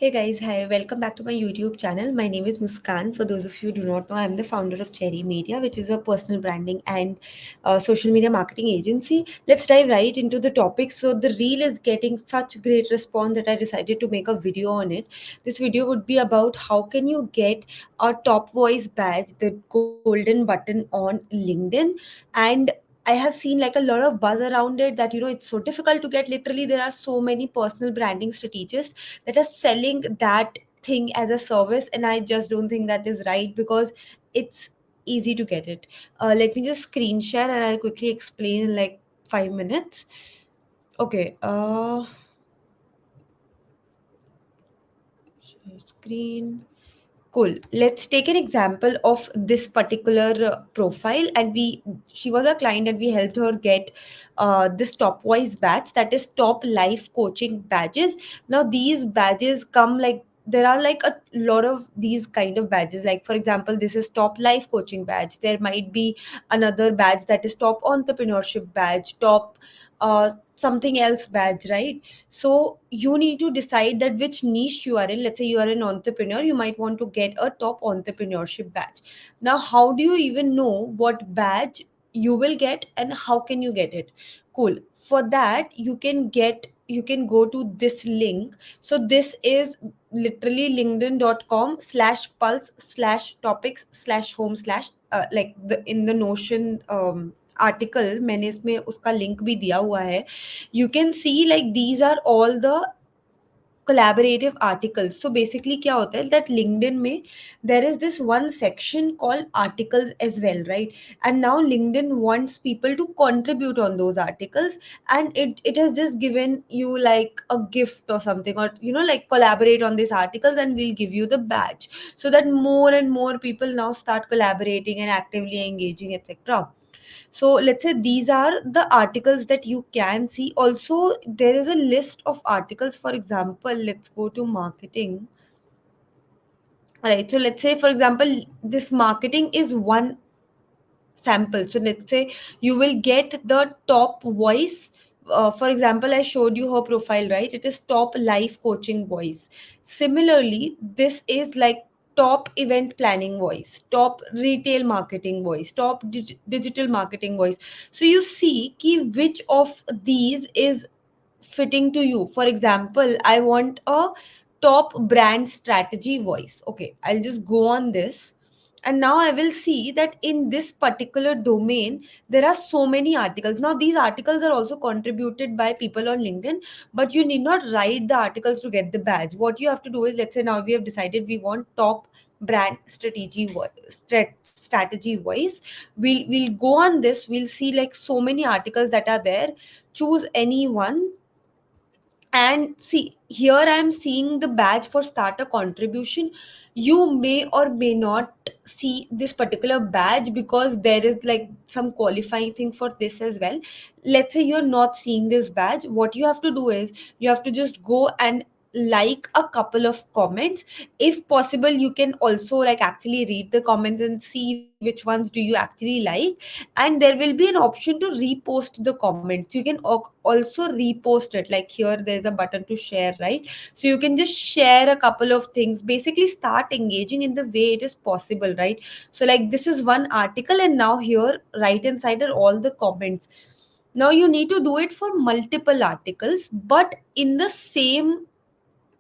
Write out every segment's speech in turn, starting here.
Hey guys, hi, welcome back to my YouTube channel. My name is Muskan. For those of you who do not know, I'm the founder of Cherry Media, which is a personal branding and social media marketing agency. Let's dive right into the topic. So, the reel is getting such great response that I decided to make a video on it. This video would be about how can you get a top voice badge, the golden button on LinkedIn, and I have seen like a lot of buzz around it that it's so difficult to get. Literally, there are so many personal branding strategists that are selling that thing as a service, and I just don't think that is right because it's easy to get it. Let me just screen share and I'll quickly explain in like 5 minutes. Okay, share screen. Cool. Let's take an example of this particular profile. And she was a client, and we helped her get this top voice badge, that is top life coaching badges. Now, these badges come like there are like a lot of these kind of badges. Like, for example, this is top life coaching badge. There might be another badge that is top entrepreneurship badge, top something else badge, right? So you need to decide that which niche you are in. Let's say you are an entrepreneur, you might want to get a top entrepreneurship badge. Now, how do you even know what badge you will get and how can you get it? Cool. For that, you can go to this link. So this is literally linkedin.com/pulse/topics/home/ like the in the Notion article मैंने इसमें उसका link भी दिया हुआ है. You can see like these are all the collaborative articles. So basically क्या होता है that LinkedIn में there is this one section called articles as well, right? And now LinkedIn wants people to contribute on those articles, and it has just given you like a gift or something, or like collaborate on these articles and we'll give you the badge, so that more and more people now start collaborating and actively engaging, etc. So let's say these are the articles that you can see. Also, there is a list of articles. For example, let's go to marketing. All right. So let's say, for example, this marketing is one sample. So let's say you will get the top voice. For example, I showed you her profile, right? It is top life coaching voice. Similarly, this is like top event planning voice, top retail marketing voice, top digital marketing voice. So you see ki which of these is fitting to you. For example, I want a top brand strategy voice. Okay, I'll just go on this, and now I will see that in this particular domain there are so many articles. Now these articles are also contributed by people on LinkedIn, but you need not write the articles to get the badge. What you have to do is, let's say now we have decided we want top brand strategy voice. We'll go on this, we'll see like so many articles that are there. Choose any one, and see, here I am seeing the badge for starter contribution. You may or may not see this particular badge because there is like some qualifying thing for this as well. Let's say you're not seeing this badge. What you have to do is you have to just go and like a couple of comments. If possible, you can also like actually read the comments and see which ones do you actually like, and there will be an option to repost the comments. You can also repost it. Like here there's a button to share, right? So you can just share a couple of things, basically start engaging in the way it is possible, right? So like this is one article, and now here right inside are all the comments. Now you need to do it for multiple articles, but in the same.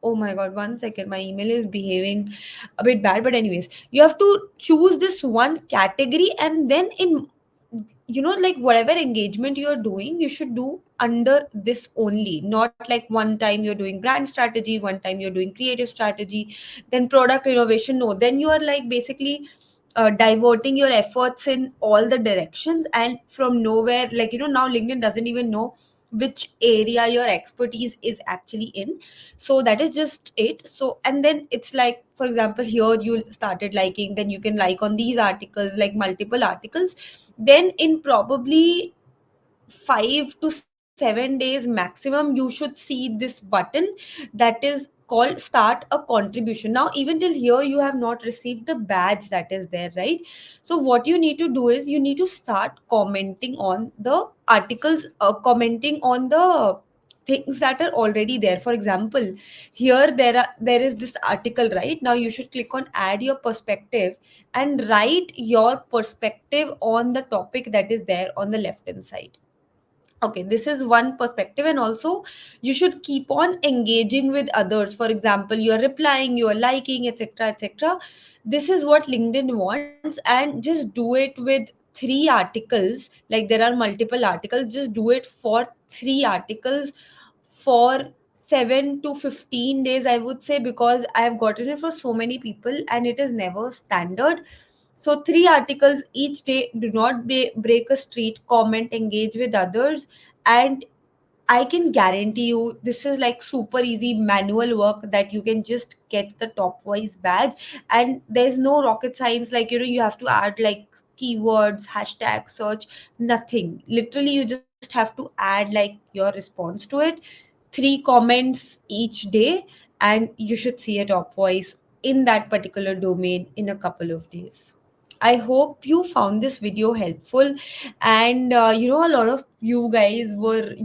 Oh my god, 1 second, my email is behaving a bit bad. But anyways, you have to choose this one category, and then in like whatever engagement you're doing, you should do under this only. Not like one time you're doing brand strategy, one time you're doing creative strategy, then product innovation. No, then you are like basically diverting your efforts in all the directions, and from nowhere, like now LinkedIn doesn't even know which area your expertise is actually in. So that is just it. So, and then it's like, for example, here you started liking, then you can like on these articles, like multiple articles. Then in probably 5 to 7 days maximum, you should see this button that is called start a contribution. Now even till here you have not received the badge that is there, right? So what you need to do is you need to start commenting on the articles, commenting on the things that are already there. For example, here there is this article, right? Now you should click on add your perspective and write your perspective on the topic that is there on the left hand side. Okay, this is one perspective. And also you should keep on engaging with others. For example, you are replying, you are liking, etc., etc. This is what LinkedIn wants. And just do it with three articles. Like, there are multiple articles, just do it for three articles for 7 to 15 days, I would say, because I have gotten it for so many people and it is never standard. So, three articles each day. Do not break a street, comment, engage with others. And I can guarantee you this is like super easy manual work that you can just get the top voice badge. And there's no rocket science, like, you have to add like keywords, hashtag search, nothing. Literally, you just have to add like your response to it, three comments each day, and you should see a top voice in that particular domain in a couple of days. I hope you found this video helpful. And a lot of you guys were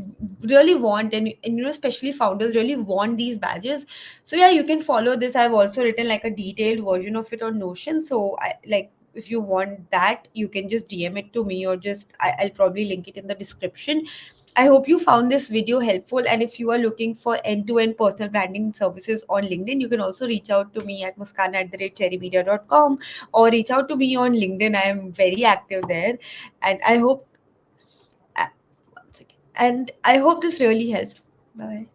really want, and especially founders really want these badges. So yeah, you can follow this. I've also written like a detailed version of it on Notion. So I like, if you want that, you can just DM it to me, or I'll probably link it in the description. I hope you found this video helpful. And if you are looking for end-to-end personal branding services on LinkedIn, you can also reach out to me at muskan@cherrymedia.com, or reach out to me on LinkedIn. I am very active there. And I hope, one second. And I hope this really helped. Bye.